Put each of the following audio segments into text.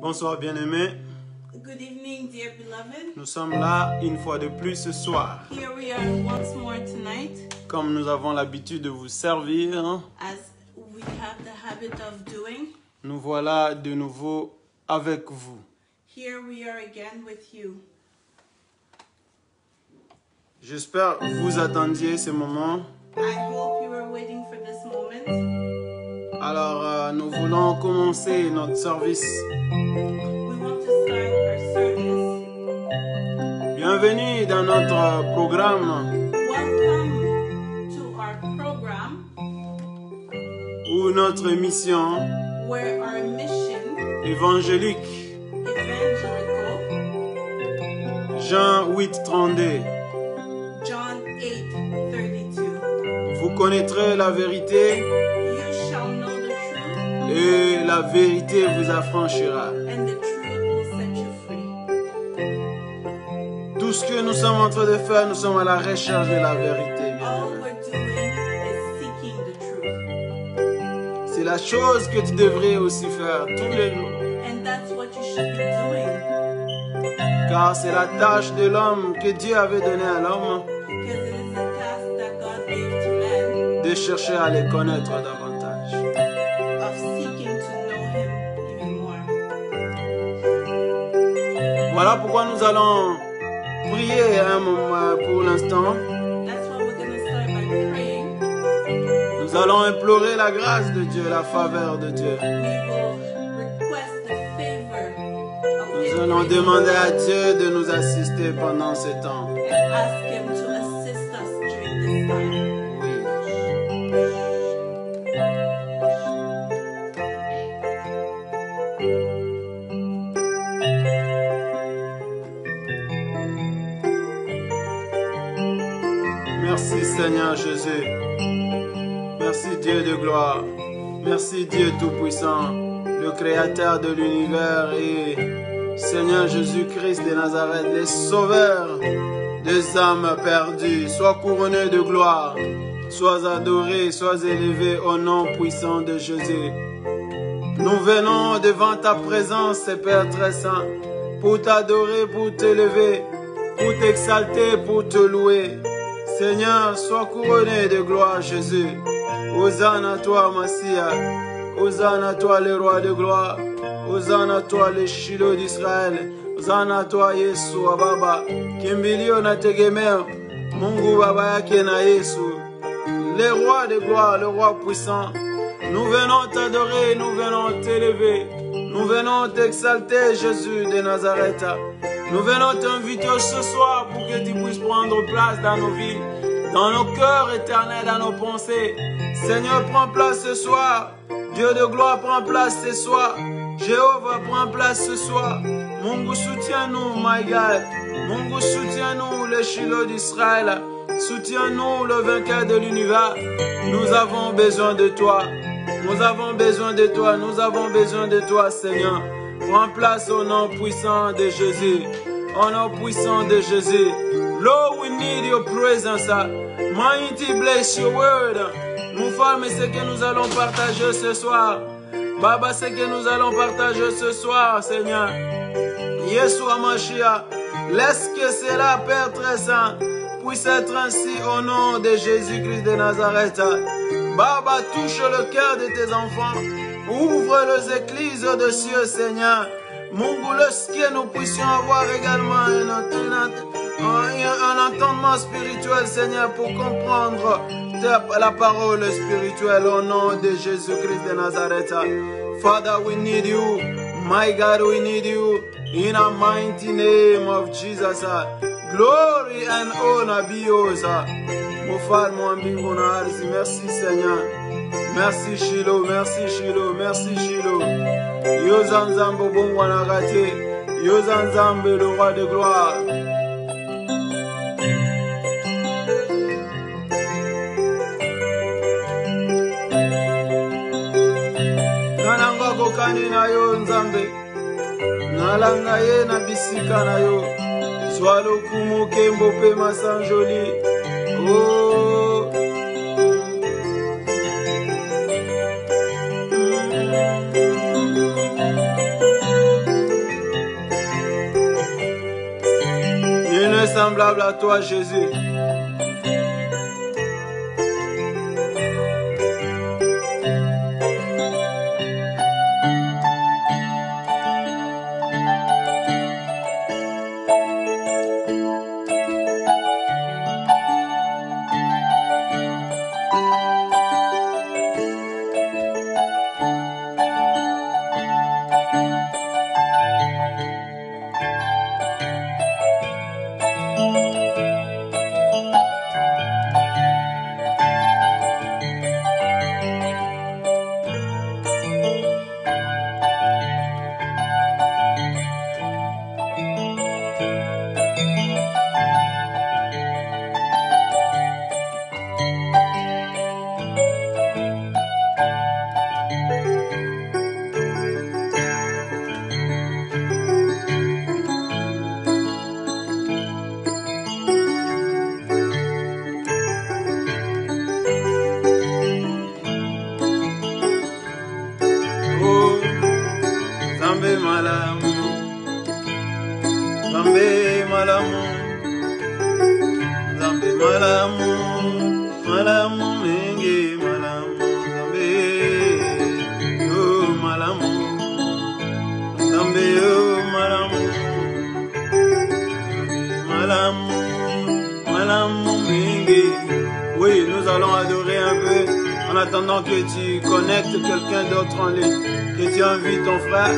Bonsoir bien-aimés. Good evening, dear beloved. Nous sommes là une fois de plus ce soir. Here we are once more tonight. Comme nous avons l'habitude de vous servir, As we have the habit of doing. Nous voilà de nouveau avec vous. Here we are again with you. J'espère que vous attendiez ce moment. I hope you were waiting for this moment. Alors, nous voulons commencer notre service. We want to start our service. Bienvenue dans notre programme Welcome to our program ou notre mission where our mission, évangélique. evangelical, Jean 8:32. John 8:32. Vous connaîtrez la vérité You shall know the truth, et la vérité vous affranchira. and the truth will set you free. Tout ce que nous sommes en train de faire, nous sommes à la recherche de la vérité. All we're doing is seeking the truth. C'est la chose que tu devrais aussi faire tous les jours. And that's what you should be doing. Car c'est la tâche de l'homme que Dieu avait donnée à l'homme Because it is a task that God gave to man de chercher à les connaître davantage. of seeking to know Him even more. Voilà pourquoi nous allons prier un moment pour l'instant. That's why we're going to start by praying. Nous allons implorer la grâce de Dieu, la faveur de Dieu. We will request the favor of Nous allons His demander à Dieu de nous assister pendant ce temps. and ask Him to assist us during this time. Merci Seigneur Jésus. Merci Dieu de gloire. Merci Dieu Tout-Puissant, le Créateur de l'univers et Seigneur Jésus-Christ de Nazareth, les sauveurs des âmes perdues. Sois couronné de gloire, sois adoré, sois élevé au nom puissant de Jésus. Nous venons devant ta présence, Père très saint, pour t'adorer, pour t'élever, pour t'exalter, pour te louer. Seigneur, sois couronné de gloire, Jésus. Hosanne à toi, Massia. Hosanne à toi, le roi de gloire. Hosanne à toi, le Shiloh d'Israël. Hosanne à toi, Yesu, Baba. Kimbilio na tegemeo. Mungu Baba yake na Yesu. Le roi de gloire, le roi puissant. Nous venons t'adorer, nous venons t'élever. Nous venons t'exalter, Jésus de Nazareth. Nous venons t'inviter ce soir pour que tu puisses prendre place dans nos vies, dans nos cœurs éternels, dans nos pensées. Seigneur, prends place ce soir. Dieu de gloire, prends place ce soir. Jéhovah, prends place ce soir. Mungu, soutiens-nous, my God. Mungu, soutiens-nous, le Shiloh d'Israël. Soutiens-nous, le vainqueur de l'univers. Nous avons besoin de toi. Nous avons besoin de toi. Nous avons besoin de toi, Seigneur. Prends place au nom puissant de Jésus. Au nom puissant de Jésus. Lord, we need your presence. Mighty bless your word. Nous femmes, c'est que nous allons partager ce soir. Baba, c'est que nous allons partager ce soir, Seigneur. Yeshua Mashiach, laisse que cela, Père très saint, puisse être ainsi au nom de Jésus-Christ de Nazareth. Baba, touche le cœur de tes enfants. Ouvre les églises de cieux, Seigneur. Mungu, que nous puissions avoir également un entendement spirituel, Seigneur, pour comprendre la parole spirituelle au nom de Jésus-Christ de Nazareth. Father, we need you. My God, we need you. In the mighty name of Jesus. Glory and honor be yours. Mon Frère, mon mbingu na ardhi. Merci, Seigneur. Merci, Shiloh. Merci, Shiloh. Merci, Shiloh. Yoza Nzambe bongwa na gate. Yoza Nzambe, le roi de gloire. Nananga kokani na yo Nzambe. Nalanga ye na bisika na yo. Swalo kumu kembo pe masanjoli. Oh. semblable à toi, Jésus. Oui, nous allons adorer un peu en attendant que tu connectes quelqu'un d'autre en ligne, que tu invites ton frère,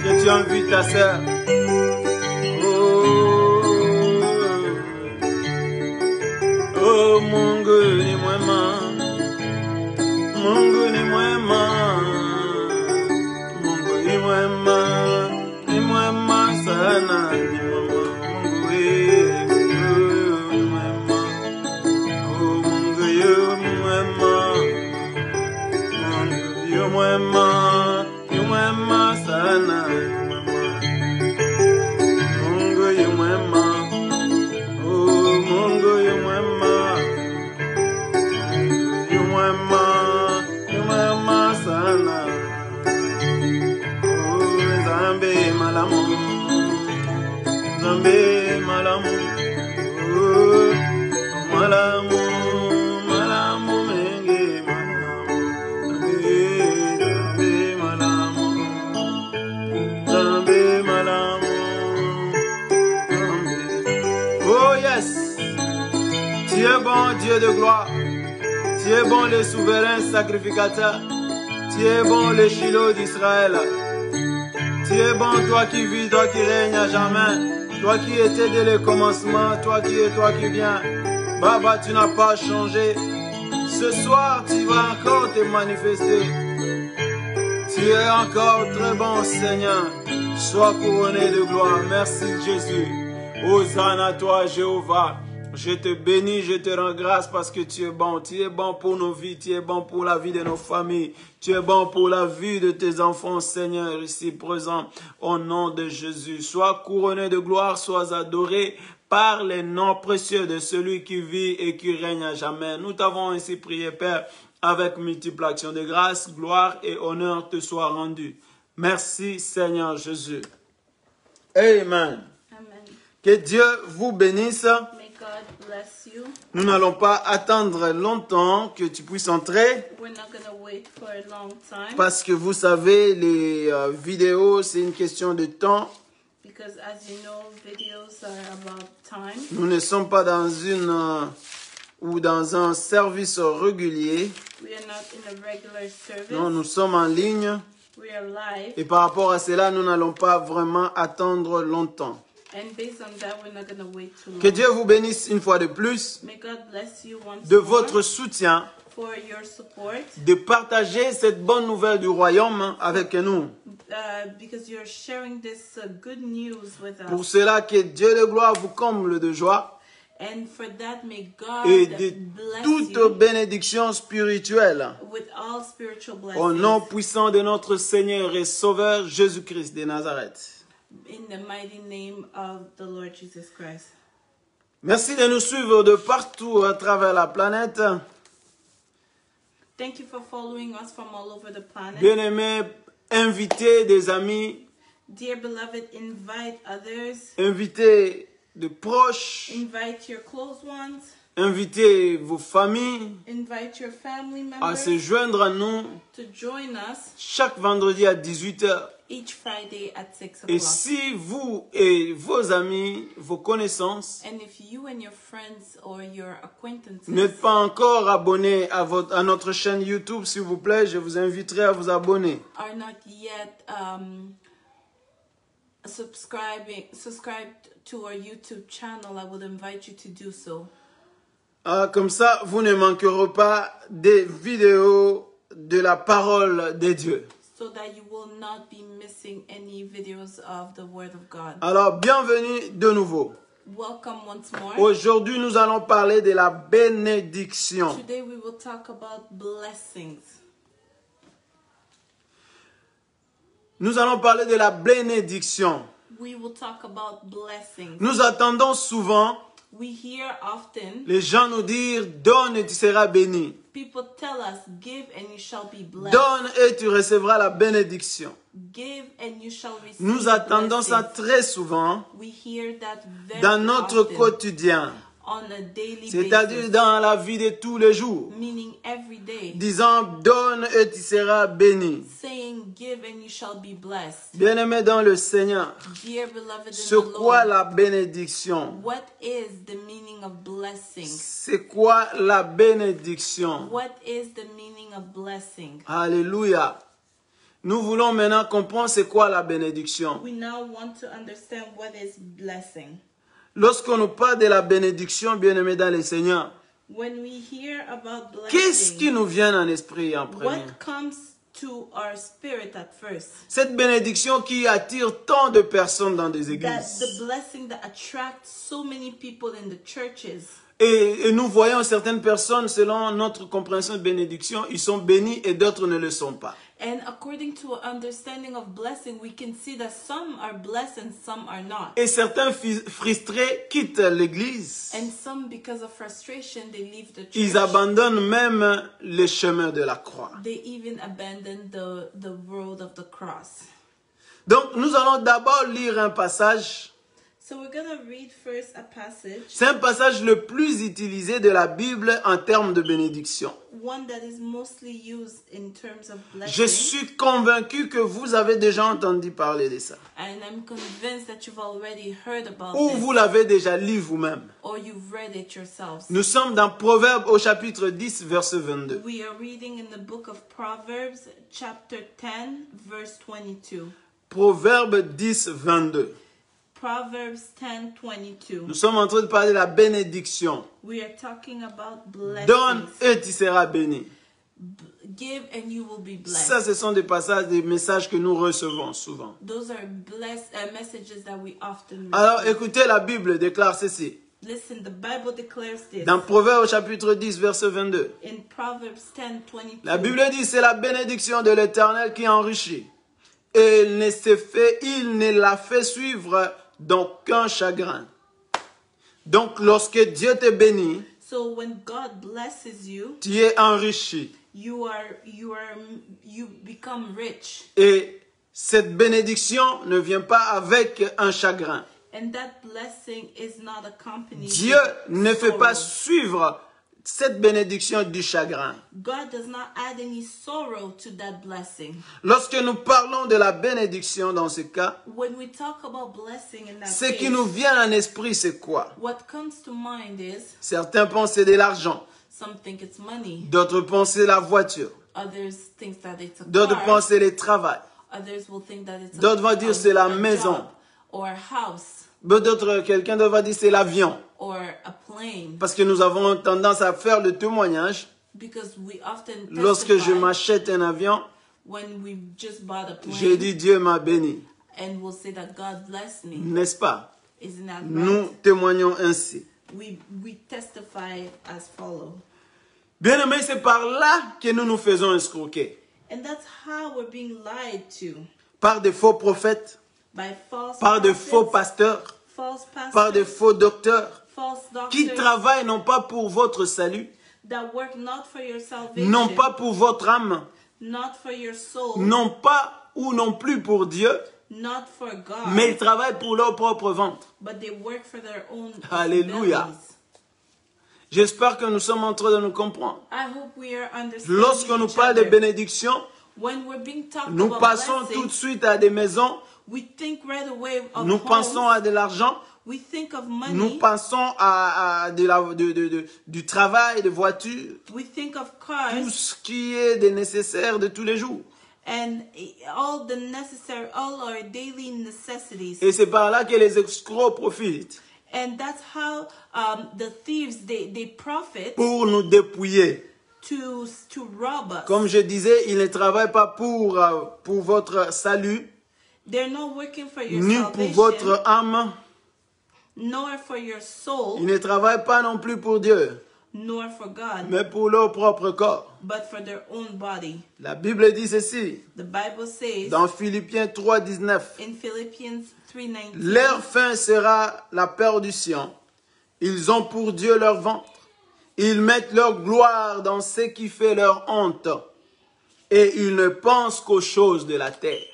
que tu invites ta sœur. Oh, Mungu ni mwema, Mungu ni mwema, Mungu ni mwema, ni mwema sana, ni mwema, Mungu ni mwema, oh Mungu yu mwema, Mungu yu mwema, ni mwema sana, Mungu yu mwema, oh Mungu yu mwema. Zambe malamu, malamu, malamu mengi malamu, zambe malamu, zambe malamu, zambe. Oh yes, tu es bon Dieu de gloire, tu es bon le souverain sacrificateur, tu es bon le Shiloh d'Israël. Tu es bon, toi qui vis, toi qui règnes à jamais, toi qui étais dès le commencement, toi qui viens. Baba, tu n'as pas changé. Ce soir, tu vas encore te manifester. Tu es encore très bon, Seigneur. Sois couronné de gloire. Merci, Jésus. Hosanna à toi, Jéhovah. Je te bénis, je te rends grâce parce que tu es bon. Tu es bon pour nos vies, tu es bon pour la vie de nos familles. Tu es bon pour la vie de tes enfants, Seigneur, ici présents. Au nom de Jésus, sois couronné de gloire, sois adoré par les noms précieux de celui qui vit et qui règne à jamais. Nous t'avons ainsi prié, Père, avec multiples actions de grâce, gloire et honneur te soient rendus. Merci, Seigneur Jésus. Amen. Amen. Que Dieu vous bénisse. May God bless you. Nous n'allons pas attendre longtemps que tu puisses entrer. We're not going to wait for a long time. Parce que vous savez, les vidéos, c'est une question de temps. Because as you know, videos are about time. Nous ne sommes pas dans ou dans un service régulier. We are not in a regular service. Non, nous sommes en ligne. We are live. Et par rapport à cela, nous n'allons pas vraiment attendre longtemps. And based on that, we're not going to wait too long. Que Dieu vous bénisse une fois de plus May God bless you once de more votre soutien, for your support. de partager cette bonne nouvelle du royaume avec nous. Because you're sharing this good news with us. Pour cela, que Dieu de gloire vous comble de joie And for that, may God et de bless toute you bénédiction spirituelle. with all spiritual blessings. Au nom puissant de notre Seigneur et Sauveur Jésus-Christ de Nazareth. In the mighty name of the Lord Jesus Christ. Merci de nous suivre de partout à travers la planète. Thank you for following us from all over the planet. Bien-aimés, invitez des amis, Dear beloved, invite others. invitez de proches, Invite your close ones. invitez vos familles Invite your family à se members joindre à nous to join us chaque vendredi à 18 h. each Friday at 6 Et o'clock. si vous et vos amis, vos connaissances, And if you and your friends or your acquaintances n'êtes pas encore abonnés à notre chaîne YouTube, s'il vous plaît, je vous inviterai à vous abonner. are not yet subscribed to our YouTube channel, I would invite you to do so. Comme ça, vous ne manquerez pas des vidéos de la parole de Dieu. So that you will not be missing any videos of the Word of God. Alors, bienvenue de nouveau. Welcome once more. Aujourd'hui, nous allons parler de la bénédiction. Today we will talk about blessings. Nous allons parler de la bénédiction. We will talk about blessings. Nous attendons souvent We hear often les gens nous dire « Donne et tu seras béni. people tell us, give and you shall be blessed. Donne et tu recevras la bénédiction. Give and you shall receive Nous attendons ça blessings. très souvent We hear that very dans notre often quotidien, on a daily c'est-à-dire basis, dans la vie de tous les jours, meaning every day, disant « Donne et tu seras béni. saying, give and you shall be blessed. » Bien-aimé dans le Seigneur, Dear beloved in c'est the quoi Lord, la bénédiction? what is the meaning of blessing? C'est quoi la bénédiction? What is the meaning of blessing? Alléluia. Nous voulons maintenant comprendre c'est quoi la bénédiction. We now want to understand what is blessing. Lorsqu'on nous parle de la bénédiction, bien-aimé dans le Seigneur, When we hear about qu'est-ce qui blessing, nous vient en esprit en premier? what comes to our spirit at first? Cette bénédiction qui attire tant de personnes dans des That églises. the blessing that attracts so many people in the churches. Et nous voyons certaines personnes, selon notre compréhension de bénédiction, ils sont bénis et d'autres ne le sont pas. And according to our understanding of blessing, we can see that some are blessed and some are not. Et certains frustrés quittent l'église. And some, because of frustration, they leave the Ils church. abandonnent même le chemin de la croix. They even abandon the road of the cross. Donc, nous allons d'abord lire un passage. So we're going to read first a passage, C'est un passage le plus utilisé de la Bible en termes de bénédiction. one that is mostly used in terms of Je blessing. suis convaincu que vous avez déjà entendu parler de ça. And I'm convinced that you've already heard about Ou this, vous l'avez déjà lu vous-même. or you've read it yourselves. Nous sommes dans Proverbes au chapitre 10, verset 22. We are reading in the book of Proverbs, chapter 10, verse 22. Proverbes 10, 22. Proverbs 10, 22. Nous sommes en train de parler de la bénédiction. We are talking about blessings. Donne et tu seras béni. Give and you will be blessed. Ça, ce sont des passages, des messages que nous recevons souvent. Those are messages that we often Alors, receive. écoutez, la Bible déclare ceci. Listen, the Bible declares this. Dans Proverbes au chapitre 10, verset 22. In Proverbs 10, 22. La Bible dit, c'est la bénédiction de l'Éternel qui enrichit. Et il ne la fait suivre d'aucun chagrin. Donc, lorsque Dieu te bénit, So when God blesses you, tu es enrichi. you become rich. Et cette bénédiction ne vient pas avec un chagrin. And that blessing is not accompanied Dieu with ne fait pas sorrow. suivre cette bénédiction du chagrin. God does not add any sorrow to that blessing. Lorsque nous parlons de la bénédiction dans ce cas, When we talk about blessing in that ce qui case, nous vient en esprit, c'est quoi? what comes to mind is Certains pensent c'est de l'argent, some think it's money, d'autres pensent c'est la voiture, others think that it's a d'autres car, pensent c'est le travail, others will think that it's d'autres vont dire c'est la a maison, job or a house quelqu'un d'autre va dire c'est l'avion. or a plane, Parce que nous avons tendance à faire le témoignage. because we often Lorsque je testify m'achète un avion, when we just bought a plane j'ai dit Dieu m'a béni. and we'll say that God blessed me. N'est-ce pas? Isn't that Nous right? témoignons ainsi. We testify as follow. Bien aimé, c'est par là que nous nous faisons escroquer. And that's how we're being lied to Par des faux prophètes, by false par de prophets, faux pasteurs, false par des pastors, faux docteurs, false qui doctors travaillent non pas pour votre salut, that work not for your salvation, non pas pour votre âme, not for your soul, non pas ou non plus pour Dieu, not for God, mais ils travaillent pour leur propre ventre. but they work for their own Alléluia. bellies. J'espère que nous sommes en train de nous comprendre. I hope we are understanding Lorsqu'on nous each parle de other. bénédiction, When we're being talked nous about passons blessing, tout de suite à des maisons, we think right away of nous homes, pensons à de l'argent, we think of nous money, pensons à du travail, de voitures, we think of tout cars, ce qui est des nécessaires de tous les jours. and all the necessary, all our daily necessities. Et c'est par là que les escrocs profitent And that's how the thieves, they profit pour nous dépouiller. to rob us. Comme je disais, ils ne travaillent pas pour votre salut, They're not working for your ni pour salvation, votre âme. nor for your soul, Ils ne travaillent pas non plus pour Dieu, nor for God, mais pour leur propre corps. but for their own body. La Bible dit ceci, The Bible says dans Philippiens 3:19. in Philippians 3:19, Leur fin sera la perdition. Ils ont pour Dieu leur ventre. Ils mettent leur gloire dans ce qui fait leur honte. Et ils ne pensent qu'aux choses de la terre.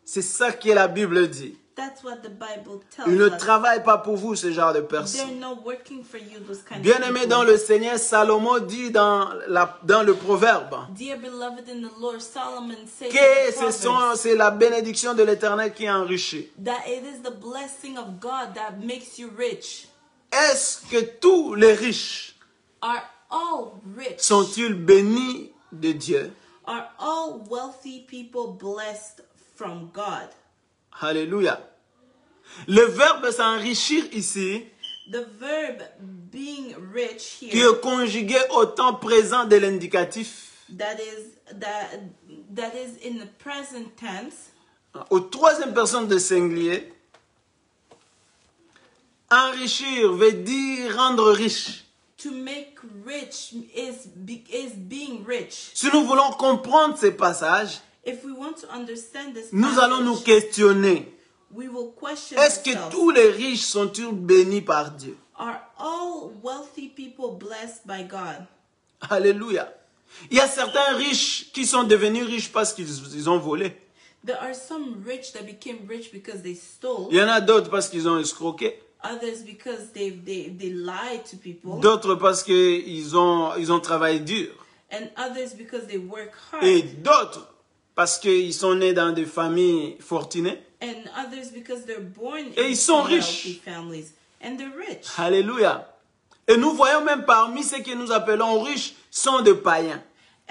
C'est ça que la Bible dit. that's what the Bible tells Ils ne us. travaillent pas pour vous, ce genre de They're personnes. not working for you, those kind of Bien-aimé people. dans le Seigneur, Salomon dit dans le Proverbe Dear beloved in the Lord, Solomon says in que the Proverbs c'est la bénédiction de l'Éternel qui enrichit. that it is the blessing of God that makes you rich. Est-ce que tous les riches Are all rich? sont-ils bénis de Dieu? Are all wealthy people blessed from God? Alléluia. Le verbe s'enrichir ici, The verb being rich qui here, est conjugué au temps présent de l'indicatif, that is in the present tense, au troisième personne de singulier, enrichir veut dire rendre riche. to make rich is being rich. Si nous voulons comprendre ces passages, If we want to understand this nous allons nous passage, questionner. we will question Est-ce que ourselves. tous les riches sont-ils bénis par Dieu? Are all wealthy people blessed by God? Alléluia. Il y a certains riches qui sont devenus riches parce qu'ils ont volé. There are some rich that became rich because they stole, Il y en a d'autres parce qu'ils ont escroqué. others because they lied to people, D'autres parce qu'ils ont travaillé dur. and others because they work Et hard, d'autres parce qu'ils sont nés dans des familles fortunées. and others because they're born Et ils sont in riches. wealthy families, and they're rich. Alléluia. Et nous voyons même parmi ceux que nous appelons riches sont des païens.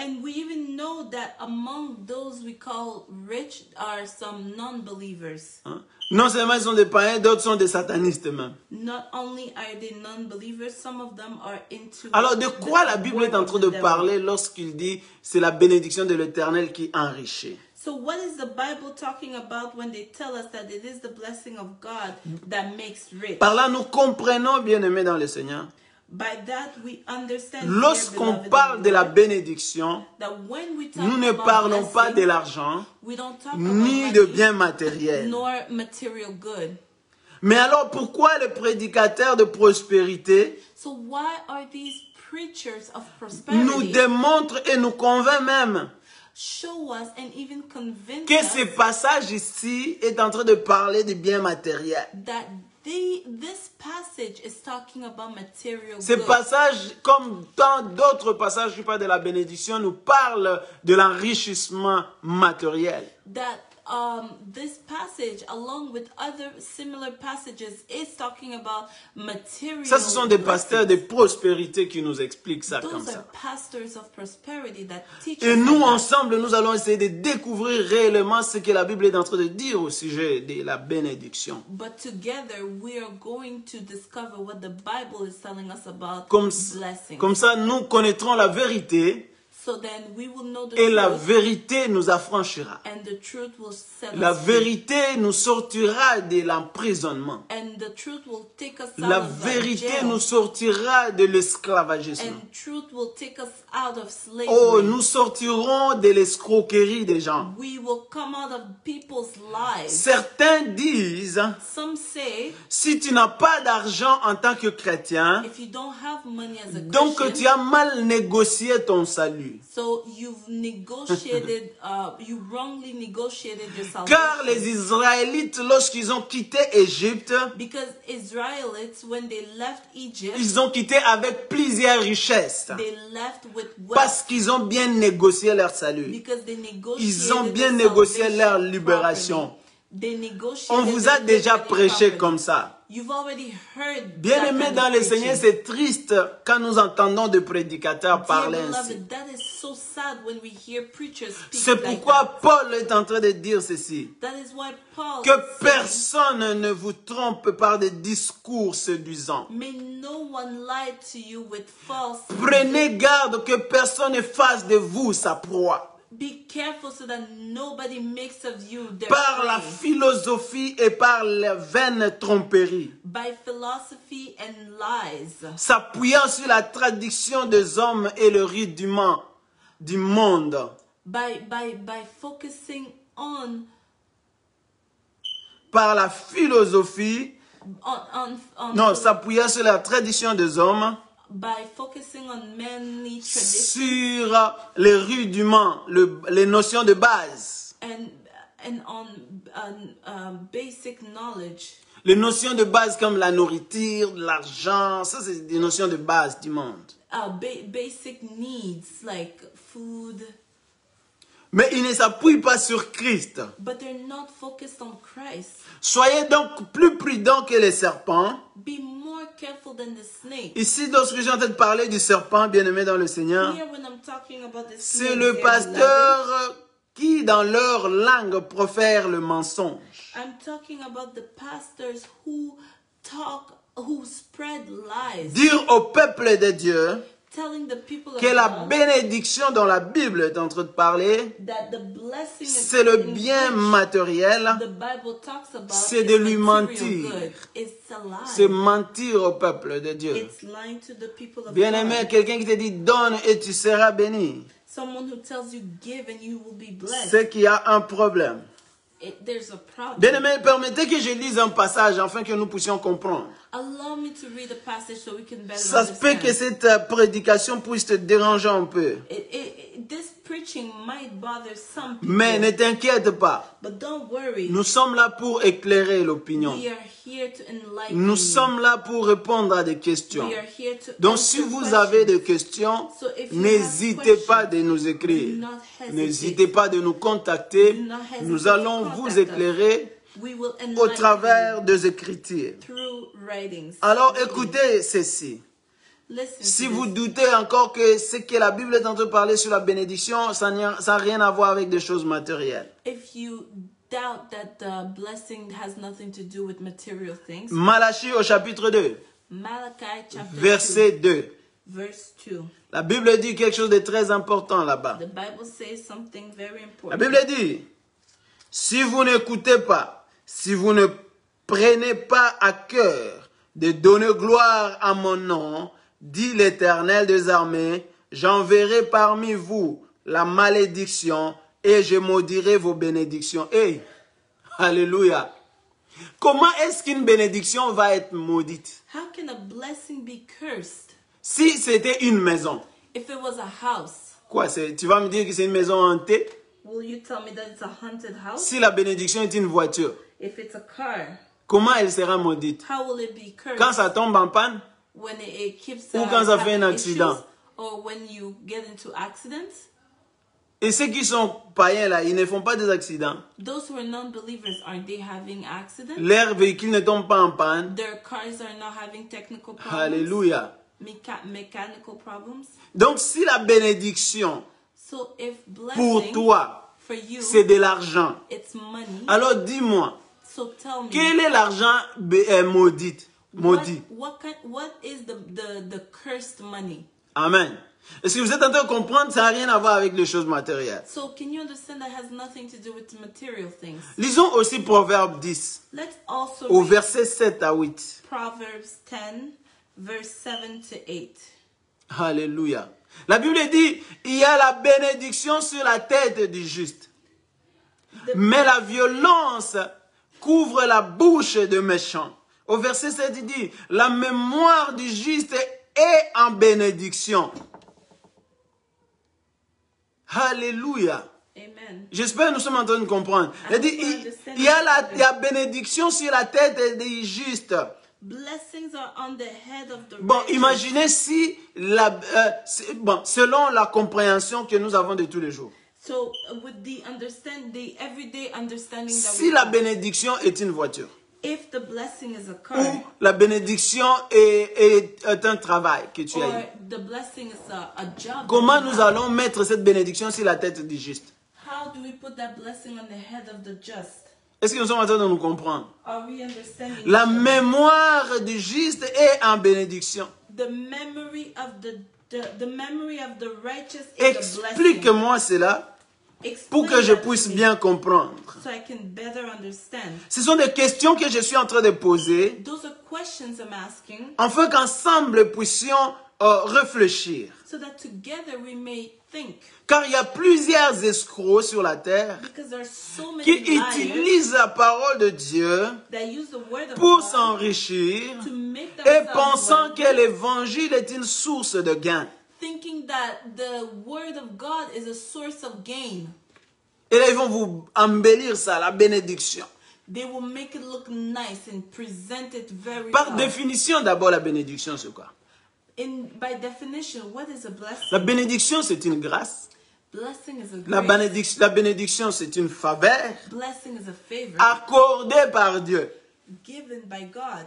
And we even know that among those we call rich are some non-believers. Hein? Non seulement ils sont des païens, d'autres sont des satanistes même. Not only are they non-believers, some of them are into Alors de quoi la the Bible est en work train of de the devil. parler lorsqu'il dit c'est la bénédiction de l'Éternel qui enrichit? So what is the Bible talking about when they tell us that it is the blessing of God that makes rich? Par là, nous comprenons, bien-aimés dans le Seigneur, By that we understand, dear lorsqu'on beloved parle in de the la Lord, bénédiction, that when we talk nous ne about parlons pas de blessing, l'argent, we don't talk ni about de money, biens matériels. nor material good. Mais alors, pourquoi les prédicateurs de prospérité So why are these preachers of nous prosperity démontrent et nous convainquent même show us and even convince que ce us passage ici est en train de parler de biens matériels? that this passage is talking about material Ce goods. passage, comme tant d'autres passages qui parlent de la bénédiction, nous parle de l'enrichissement matériel. That this passage, along with other similar passages, is talking about material. Ça, ce sont des pasteurs de blessings. prospérité qui nous expliquent ça comme Those ça. are pastors of prosperity that teach Et us nous, like that. ensemble, nous allons essayer de découvrir réellement ce que la Bible est en train de dire au sujet de la bénédiction. But together, we are going to discover what the Bible is telling us about Comme blessing. ça, nous connaîtrons la vérité So then we will know the et la truth, vérité nous affranchira. and the truth will set La us free. vérité nous sortira de l'emprisonnement. And the truth will take us out La of vérité jail. nous sortira de l'esclavagisme. And truth will take us out of slavery. Oh, nous sortirons de l'escroquerie des gens. We will come out of people's lives. Certains disent, Some say, si tu n'as pas d'argent en tant que chrétien, if you don't have money as a donc Christian, tu as mal négocié ton salut. So you've negotiated, you wrongly negotiated your Car les salvation. Israélites, lorsqu'ils ont quitté Égypte, Because Israelites, when they left Egypt, ils ont quitté avec plusieurs richesses. they left with Parce wealth. qu'ils ont bien négocié leur salut. Because they negotiated Ils ont bien their négocié leur salvation libération. properly. They negotiated On vous a their déjà liberty prêché properly. comme ça. You've already heard Bien that aimé kind dans of le Seigneur, preaching. c'est triste quand nous entendons des prédicateurs Dear parler ainsi. beloved, that is so sad when we hear preachers speak C'est like that. pourquoi Paul est en train de dire ceci. That is why Paul Que is saying, personne ne vous trompe par des discours séduisants. may no one lie to you with false. Prenez garde que personne ne fasse de vous sa proie. Be careful so that nobody makes of you their Par la prey. philosophie et par les vaines tromperies. By philosophy and lies. S'appuyant sur la tradition des hommes et le rudiment du monde. By focusing on Par la philosophie, non, s'appuyant sur la tradition des hommes, by focusing on manly tradition sur les rudiments, les notions de base. and on basic knowledge. Les notions de base comme la nourriture, l'argent, ça c'est des notions de base du monde. Basic needs like food. Mais ils ne s'appuient pas sur Christ. But they're not focused on Christ. Soyez donc plus prudents que les serpents. Be more careful than the snake. Ici, lorsque j'ai en train de parler du serpent, bien-aimé dans le Seigneur, Here when I'm talking about the c'est snake, le dear pasteur qui, dans leur langue, profère le mensonge. beloved, I'm talking about the pastors who spread lies, Dire au peuple de Dieu telling the people of que la God bénédiction dont la Bible est en train de parler, that the blessing c'est le in bien which matériel, the Bible talks about c'est is de lui material mentir. good. It's a lie. c'est mentir au peuple de Dieu. It's lying to the people of Bien-aimé, God. quelqu'un qui te dit donne et tu seras béni, Someone who tells you give and you will be blessed. c'est qu'il y a un problème. There's a problem. Bien-aimé, permettez que je lise un passage afin que nous puissions comprendre. Allow me to read a passage so we can better Ça se peut que understand. cette prédication puisse te déranger un peu. This preaching might bother some people, Mais ne t'inquiète pas. but don't worry. Nous sommes là pour éclairer l'opinion. We are here to enlighten Nous you. sommes là pour répondre à des questions. We are here to Donc answer si vous questions. avez des questions, So if you n'hésitez have pas questions, de nous écrire. do not hesitate. N'hésitez pas de nous contacter. Do not hesitate Nous to allons contact vous us. éclairer We will au enlighten travers des Écritures. you through writings. Alors écoutez ceci. Listen Si to vous this. doutez encore que ce que la Bible est en train de parler sur la bénédiction, ça n'a rien à voir avec des choses matérielles. If you doubt that the blessing has nothing to do with material things, Malachie au chapitre 2, Malachi chapter verset 2. 2, verse 2. La Bible dit quelque chose de très important là-bas. The Bible says something very La important. Bible dit, si vous n'écoutez pas, si vous ne prenez pas à cœur de donner gloire à mon nom, dit l'Éternel des armées, j'enverrai parmi vous la malédiction et je maudirai vos bénédictions. Hey, alléluia. Comment est-ce qu'une bénédiction va être maudite? How can a blessing be cursed? Si c'était une maison. If it was a house, Quoi, tu vas me dire que c'est une maison hantée? will you tell me that it's a haunted house? Si la bénédiction est une voiture, If it's a car, comment elle sera maudite? how will it be cursed? Quand ça tombe en panne? When it keeps Ou quand ça fait un having accident. issues, or when you get into accidents? Et ceux qui sont païens là, ils ne font pas des accidents. Those who are non-believers, are they having accidents? Leurs véhicules ne tombent pas en panne. Their cars are not having technical problems? Alléluia. Mechanical problems? Donc si la bénédiction So if pour blessing toi, for you, c'est de l'argent, it's money, alors dis-moi, so tell me, quel est l'argent maudit? Maudit. what is the cursed money? Amen. Est-ce que vous êtes en train de comprendre? Ça n'a rien à voir avec les choses matérielles. So can you understand that has nothing to do with material things? Lisons aussi Proverbe 10, Let's also au read verset 7 à 8. Proverbs 10, verse 7 to 8. Alléluia. La Bible dit, il y a la bénédiction sur la tête du juste. Mais la violence couvre la bouche de méchants. Au verset 7, il dit, la mémoire du juste est en bénédiction. Alléluia. Amen. J'espère que nous sommes en train de comprendre. Il y a la bénédiction sur la tête des justes. Blessings are on the head of the Bon, righteous. imaginez si, selon la compréhension que nous avons de tous les jours, So with the everyday understanding that si we la have, bénédiction est une voiture, if the blessing is a car, ou la bénédiction est un travail que tu as or eu, the blessing is a job, comment that you nous have, allons mettre cette bénédiction sur la tête du juste? how do we put that blessing on the head of the just? Est-ce que nous sommes en train de nous comprendre? Are we understanding La each other? mémoire du juste est en bénédiction. The memory of the memory of the righteous is a blessing. Explique-moi cela pour que je puisse bien comprendre. So I can better understand. Ce sont des questions que je suis en train de poser Those are questions I'm asking, afin qu'ensemble puissions réfléchir. so that together we may think. Car il y a plusieurs escrocs sur la terre Because there are so many qui liars utilisent la parole de Dieu that use the word of pour God s'enrichir to make et themselves pensant wealthy, que l'évangile est une source de gain. thinking that the word of God is a source of gain. Et là, ils vont vous embellir ça, la bénédiction. They will make it look nice and present it very Par well. définition, d'abord, la bénédiction, c'est quoi? By definition, what is a blessing? La bénédiction, c'est une grâce. Blessing is a La grace. bénédiction, c'est une faveur Blessing is a favor accordée par Dieu. given by God.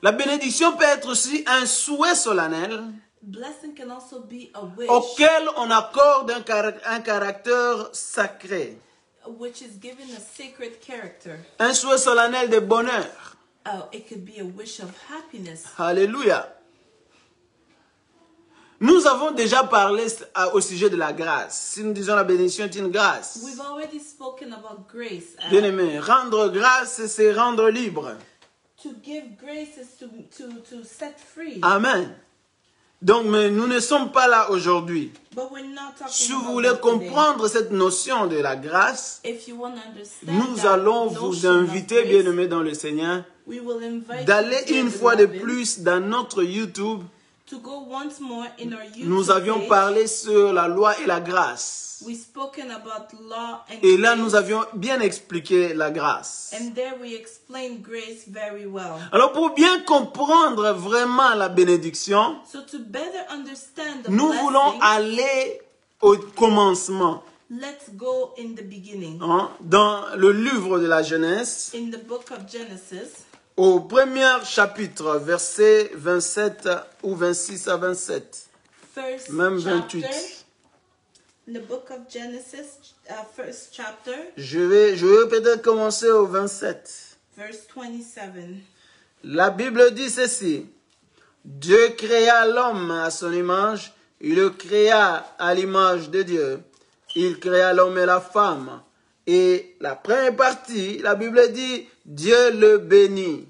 La bénédiction peut être aussi un souhait solennel Blessing can also be a wish, auquel on accorde un caractère sacré. which is given a sacred character. Un souhait solennel de bonheur. Oh, it could be a wish of happiness. Alléluia. Nous avons déjà parlé au sujet de la grâce. Si nous disons la bénédiction est une grâce. We've already spoken about grace. Bien-aimé, rendre grâce, c'est rendre libre. To give grace is to set free. Amen. Donc, mais nous ne sommes pas là aujourd'hui. But we're not talking Si vous about voulez that today. comprendre cette notion de la grâce, If you want to understand nous that allons vous notion of inviter, grace, bien-aimés dans le Seigneur, we will invite d'aller you, une dear fois de beloved, plus dans notre YouTube. to go once more in our YouTube Nous avions page. parlé sur la loi et la grâce. We spoken about law and Et là, grace, nous avions bien expliqué la grâce. and there we explained grace very well. Alors, pour bien comprendre vraiment la bénédiction, So to better understand the nous voulons blessing, aller au commencement. let's go in the beginning. Hein, dans le livre de la Genèse, In the book of Genesis, au premier chapitre, versets 27 ou 26 à 27, first même chapter, 28. in the book of Genesis, first chapter, Je vais peut-être commencer au 27. verse 27. La Bible dit ceci. Dieu créa l'homme à son image, il le créa à l'image de Dieu. Il créa l'homme et la femme. Et la première partie, la Bible dit, Dieu le bénit.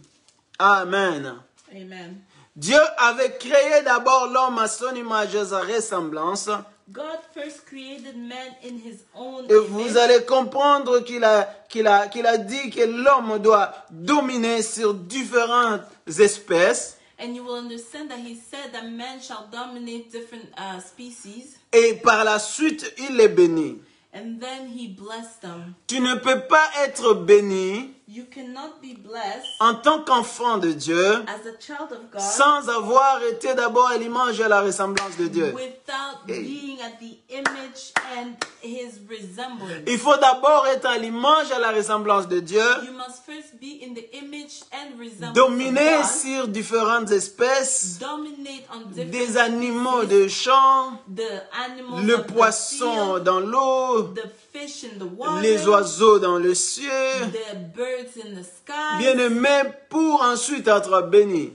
Amen. Amen. Dieu avait créé d'abord l'homme à son image et à sa ressemblance. God first created man in his own Et vous image. allez comprendre qu'il a dit que l'homme doit dominer sur différentes espèces. And you will understand that he said that man shall dominate different species. Et par la suite, il les bénit. And then he blessed them. Tu ne peux pas être béni You cannot be blessed en tant qu'enfant de Dieu as a child of God sans avoir été d'abord à l'image et à la ressemblance de Dieu. without being at the image and his resemblance. Il faut d'abord être à l'image et à la ressemblance de Dieu, You must first be in the image and resemblance dominer of God, sur différentes espèces, dominate on different des animaux de champ, the animals le of poisson the field, dans l'eau, the fish in the water, les oiseaux dans le ciel. the birds in the sky, Bien-aimé, pour ensuite être béni.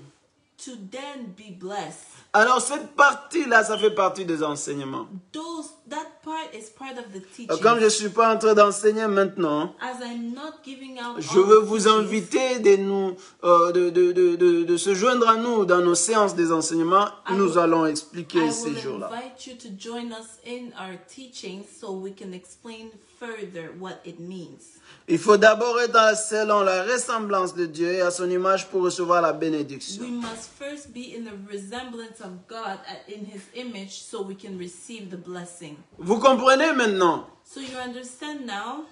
to then be blessed. Alors cette partie-là, ça fait partie des enseignements. That part is part of the teaching. Comme je ne suis pas en train d'enseigner maintenant, As I'm not giving out je all veux the vous teachings, inviter de se joindre à nous dans nos séances des enseignements. Nous allons expliquer I ces will jours-là. invite you to join us in our teaching so we can explain further what it means. Il faut d'abord être selon la ressemblance de Dieu et à son image pour recevoir la bénédiction. We must first be in the resemblance of God in his image so we can receive the blessing. Vous comprenez maintenant So you understand now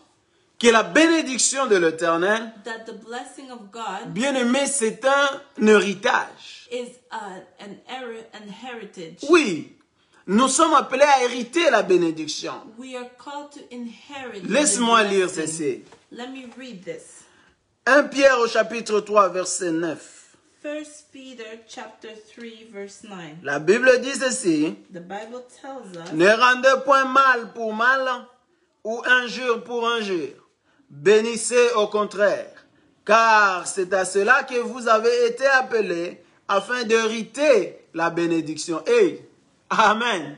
que la bénédiction de l'Éternel, that the blessing of God bien-aimé, c'est un héritage. is an heritage. Oui, nous sommes appelés à hériter la bénédiction. We are called to inherit. Laisse-moi the lire blessing. ceci. Let me read this. 1 Pierre au chapitre 3, verset 9. 1 Peter chapter 3 verse 9. La Bible dit ceci. The Bible tells us, Ne rendez point mal pour mal ou injure pour injure. Bénissez au contraire, car c'est à cela que vous avez été appelés afin d'hériter la bénédiction. Hey, amen.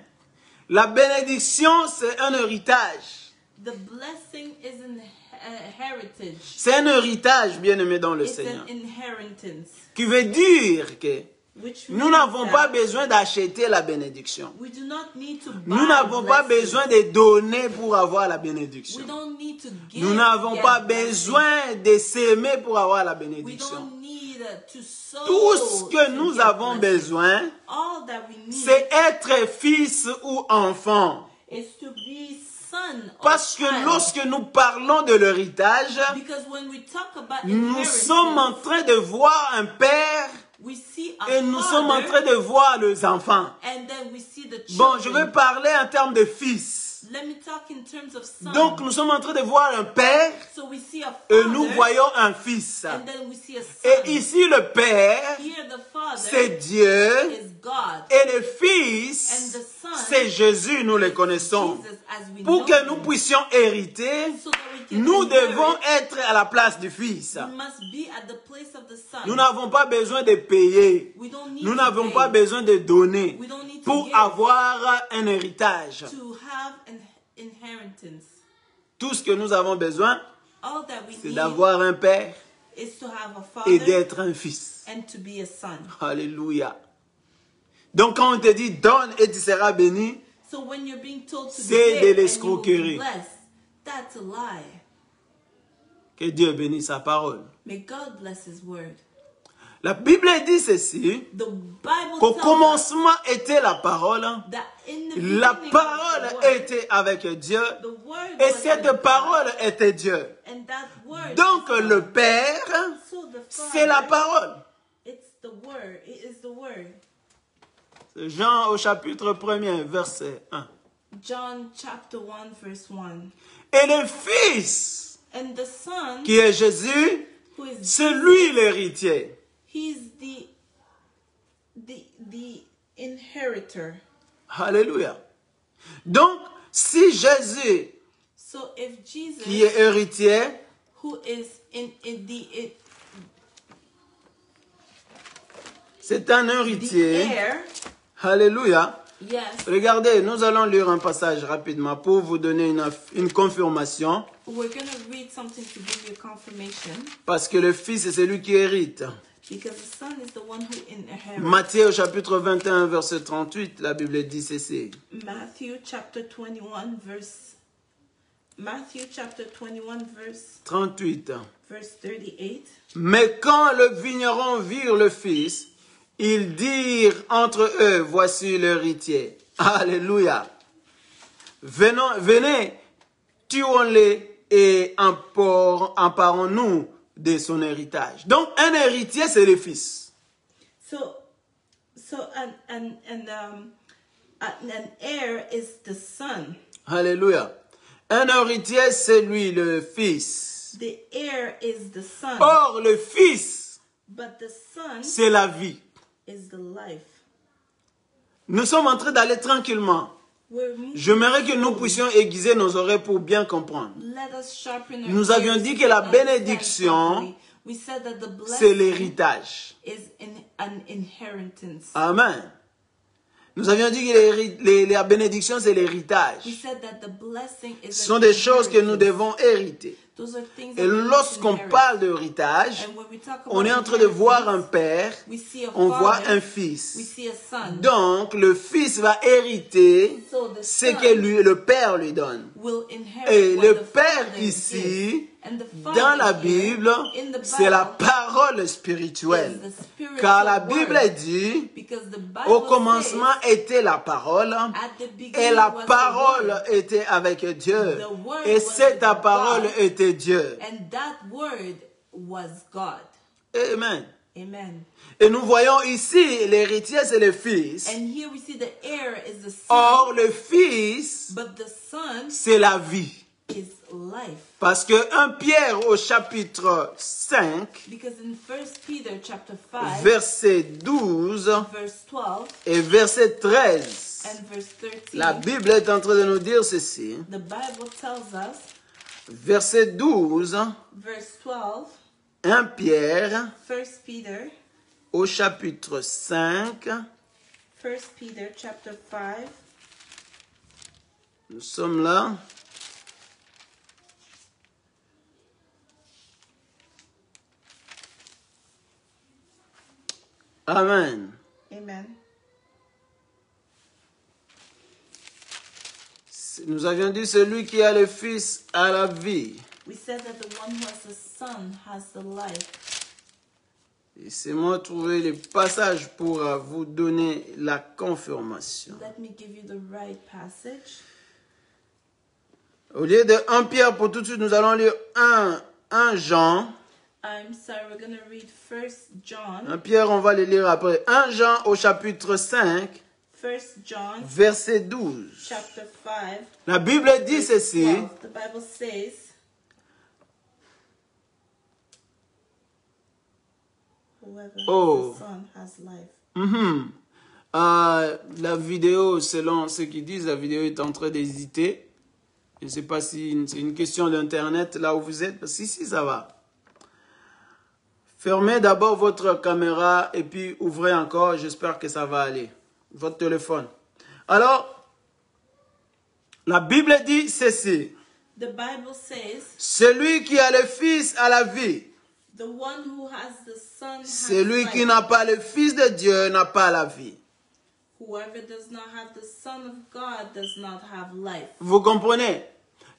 La bénédiction, c'est un héritage. the blessing is an heritage. C'est un héritage, bien-aimé dans le It's Seigneur. an inheritance. Qui veut dire que Which nous means n'avons that pas besoin d'acheter la bénédiction. we do not need to buy Nous n'avons pas blessings. besoin de donner pour avoir la bénédiction. We don't need to give. Nous n'avons yet pas blessings. besoin de s'aimer pour avoir la We bénédiction. don't need to sow. Tout ce que to nous get avons blessings. besoin, All that we need c'est être fils ou enfant. is to be son or Parce que child. lorsque nous parlons de l'héritage, Because when we talk about nous inheritance, sommes en train de voir un père we see a et nous sommes en father, train de voir les enfants. and then we see the children. Bon, je vais parler en termes de fils. Let me talk in terms of son. Donc, nous sommes en train de voir un père So we see a et father, nous voyons un fils. and then we see a son. Et ici, le père, Here the father c'est Dieu. is God, Et le and fils, the son c'est Jésus, nous le connaissons. Jesus, as we Pour know que nous him. puissions hériter, So that we can nous inherit, devons être à la place du fils. we must be at the place of the son. Nous n'avons pas besoin de payer. We don't need Nous to n'avons pay pas besoin de donner We don't need to pour give. avoir un héritage. to have an inheritance. Tout ce que nous avons besoin, All that we c'est need d'avoir un père is to have a et father d'être un fils. and to be a son. Alléluia. Donc quand on te dit donne et tu seras béni, So when you're being told to C'est de give and you will be l'escroquerie. blessed, that's a lie. que Dieu bénisse sa parole. May God bless His word. La Bible dit ceci, The Bible qu'au tells us commencement était la parole, that in the la beginning parole was the word. était avec Dieu, The word et was cette with parole God, était Dieu. and that word Donc is le God. Père, So the c'est la Father, parole. it's the word. It is the word. C'est Jean au chapitre 1er, verset 1. John chapter 1 verse 1. Et le Fils, And the Son, qui est Jésus, who is c'est lui l'héritier. He's the inheritor. Alléluia. Donc, si Jésus, So if Jesus, qui est héritier, who is in the c'est un héritier. heir, Alléluia. yes, Regardez, nous allons lire un passage rapidement pour vous donner une confirmation. we're going to read something to give you confirmation, Parce que le Fils est celui qui hérite. because the Son is the one who inherits. Matthieu au chapitre 21, verset 38, la Bible dit ceci. Matthew chapter 21 verse 38. verse 38. Mais quand le vigneron virent le Fils, ils dirent entre eux, voici l'héritier. Alléluia. Venez, tuons-les et emparons-nous de son héritage. Donc, un héritier, c'est le Fils. So an heir is the Son. Alléluia. Un héritier, c'est lui, le Fils. The heir is the Son. Or, le Fils, But the Son c'est la vie. is the life. Nous sommes en train d'aller tranquillement. We're moving J'aimerais que nous slowly. puissions aiguiser nos oreilles pour bien comprendre. Let us sharpen our Nous avions ears dit to que la understand bénédiction, properly. We said that the c'est blessing l'héritage. is an inheritance. Amen. Nous avions dit que la bénédiction, c'est l'héritage. We said that the blessing is Ce sont des choses que nous inheritance. devons hériter. Those are things Et that we lorsqu'on inherit. parle d'héritage, And when we talk on est about en train de voir un inheritance, père, we see a on voit father, un we fils. see a son. Donc, le fils va hériter So the ce son que le père lui donne. will inherit Et what le the père father ici, gives. And the dans father la here, Bible, in the c'est la Bible, parole is spirituelle. the spiritual Car la word. Bible dit, Because the au Bible commencement says, était la parole, at the et beginning la was the parole word, était avec Dieu. The word Et was cette with parole God. était Dieu. And that word was God. Amen. Amen. Et nous voyons ici, l'héritier c'est le fils. And here we see the heir is the son, Or, le fils, but the son c'est la vie. is life. Parce que 1 Pierre au chapitre 5, Because in 1 Peter chapter 5, verset 12 verse 12 et verset 13, and verse 13, la Bible est en train de nous dire ceci. the Bible tells us, Verset 12, verse 12, 1 Pierre 1 Peter, au chapitre 5, 1 Peter chapter 5, nous sommes là. Amen. amen. Nous avions dit celui qui a le fils a la vie. We said that the one who has the son has the life. Laissez-moi trouver les passages pour vous donner la confirmation. Let me give you the right passage. Au lieu de 1 Pierre pour tout de suite, nous allons lire 1 Jean. I'm sorry, we're going to read 1 John. 1 Pierre, on va le lire après. 1 Jean au chapitre 5, 1 John verset 12. chapter 5. La Bible dit verse ceci. 12. The Bible says, whoever Oh. has the son has life. La vidéo, selon ceux qui disent, la vidéo est en train d'hésiter. Je ne sais pas si c'est une question d'internet là où vous êtes. Parce que si, ça va. Fermez d'abord votre caméra et puis ouvrez encore. J'espère que ça va aller. Votre téléphone. Alors, la Bible dit ceci. The Bible says, Celui qui a le Fils a la vie. the one who has the son has Celui qui life. n'a pas le Fils de Dieu n'a pas la vie. Whoever does not have the Son of God does not have life. Vous comprenez?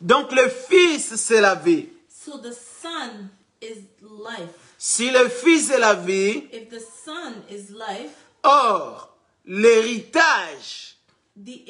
Donc le Fils, c'est la vie. So the Son is life. Si le Fils est la vie, If the Son is life, or l'héritage the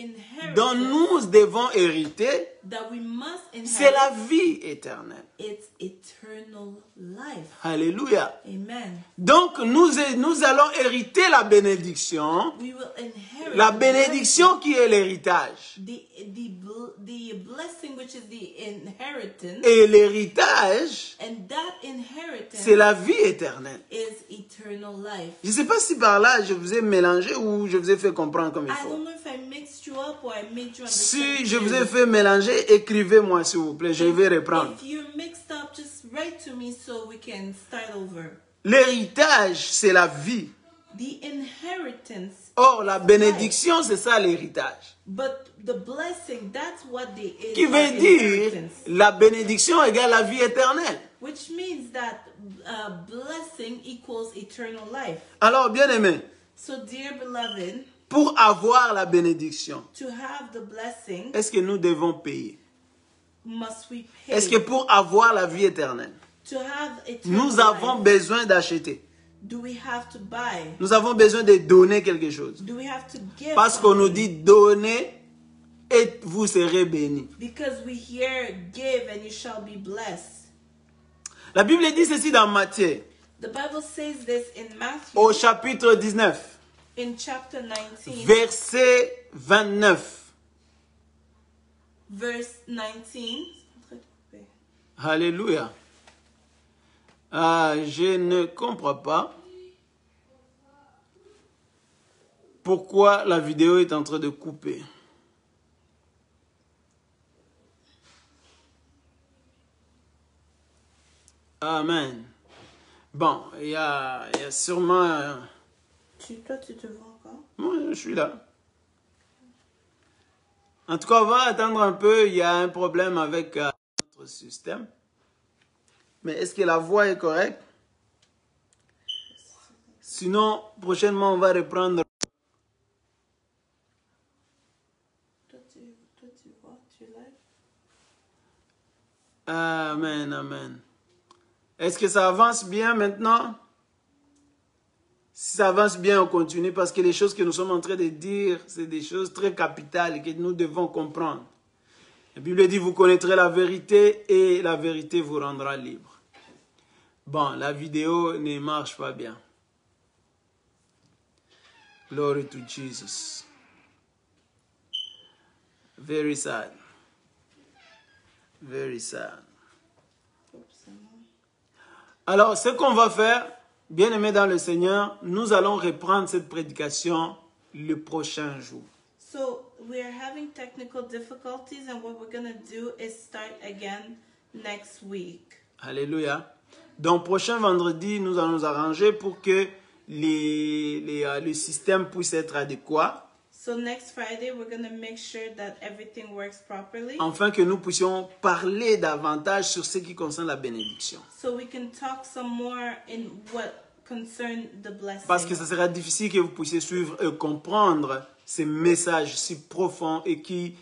dont inheritance nous devons hériter, that we must c'est la inherit, vie éternelle. it's eternal life. Alléluia. Amen. Donc nous allons hériter la bénédiction, We will inherit la the bénédiction qui est l'héritage. the blessing which is the inheritance, Et l'héritage, and that inheritance c'est la vie éternelle. is eternal life. Je ne sais pas si par là je vous ai mélangé ou je vous ai fait comprendre comme il I faut. don't know if I mixed you up or I made you understand. Si je vous ai clearly. fait mélanger, écrivez-moi s'il vous plaît, je vais reprendre. If you're mixed up, just write to me so we can start over. L'héritage, c'est la vie. The inheritance, Or, la bénédiction, c'est ça l'héritage. but the blessing, that's what they is. Qui our veut dire, inheritance. la bénédiction égale la vie éternelle. Which means that blessing equals eternal life. Alors, bien aimé, So, dear beloved, pour avoir la bénédiction, to have the blessing, est-ce que nous devons payer? must we pay? Est-ce que pour avoir la vie éternelle, To have eternal nous avons life, besoin d'acheter? do we have to buy? Nous avons besoin de donner quelque chose. Do we have to give? Parce qu'on nous something? dit donnez et vous serez bénis. Because we hear, give and you shall be blessed. La Bible dit ceci dans Matthieu, The Bible says this in Matthew, au chapitre 19, in chapter 19, verset 29. verse 19. Alléluia. Je ne comprends pas pourquoi la vidéo est en train de couper. Amen. Bon, il y a sûrement... Toi, tu te vois encore? Moi, je suis là. En tout cas, on va attendre un peu. Il y a un problème avec notre système. Mais est-ce que la voix est correcte? Sinon, prochainement, on va reprendre. Toi, tu vois, tu live? Amen, amen. Est-ce que ça avance bien maintenant? Si ça avance bien, on continue parce que les choses que nous sommes en train de dire, c'est des choses très capitales que nous devons comprendre. La Bible dit, vous connaîtrez la vérité et la vérité vous rendra libre. Bon, la vidéo ne marche pas bien. Glory to Jesus. Very sad. Very sad. Alors, ce qu'on va faire, bien-aimés dans le Seigneur, nous allons reprendre cette prédication le prochain jour. So we are having technical difficulties, and what we're going to do is start again next week. Alléluia. Donc, prochain vendredi, nous allons nous arranger pour que le système puisse être adéquat. So next Friday, we're going to make sure that everything works properly. Afin que nous puissions parler davantage sur ce qui concerne la bénédiction. So we can talk some more in what concern the blessing. Parce que ça sera difficile que vous puissiez suivre et comprendre ces messages si profonds et qui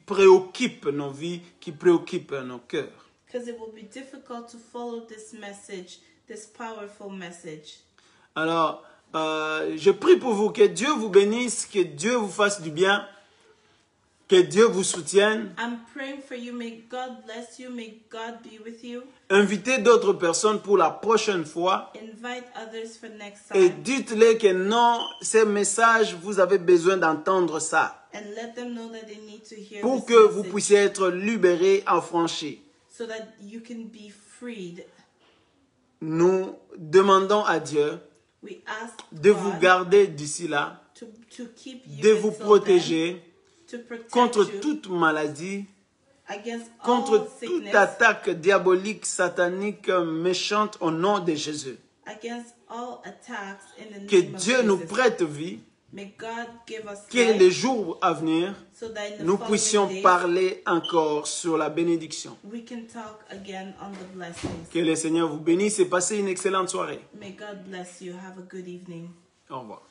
préoccupent nos vies, qui préoccupent nos cœurs. Because it will be difficult to follow this message, this powerful message. Alors, je prie pour vous, que Dieu vous bénisse, que Dieu vous fasse du bien, que Dieu vous soutienne. I'm praying for you. May God bless you. May God be with you. Invitez d'autres personnes pour la prochaine fois. Invite others for next Et time. dites-les que non, ces messages, vous avez besoin d'entendre ça. And let them know that they need to hear Pour this que vous message, puissiez être libérés, affranchis. so that you can be freed. Nous demandons à Dieu We ask de vous God garder d'ici là, to keep you de vous until protéger then, to protect contre you toute maladie, against contre all toute sickness, attaque diabolique, satanique, méchante au nom de Jésus. against all attacks in the Que name of Dieu nous Jesus. prête vie, May God give us que life, les jours à venir, so that in the nous following puissions days, parler encore sur la bénédiction. we can talk again on the blessings. Que le Seigneur vous bénisse et passez une excellente soirée. May God bless you. Have a good evening. Au revoir.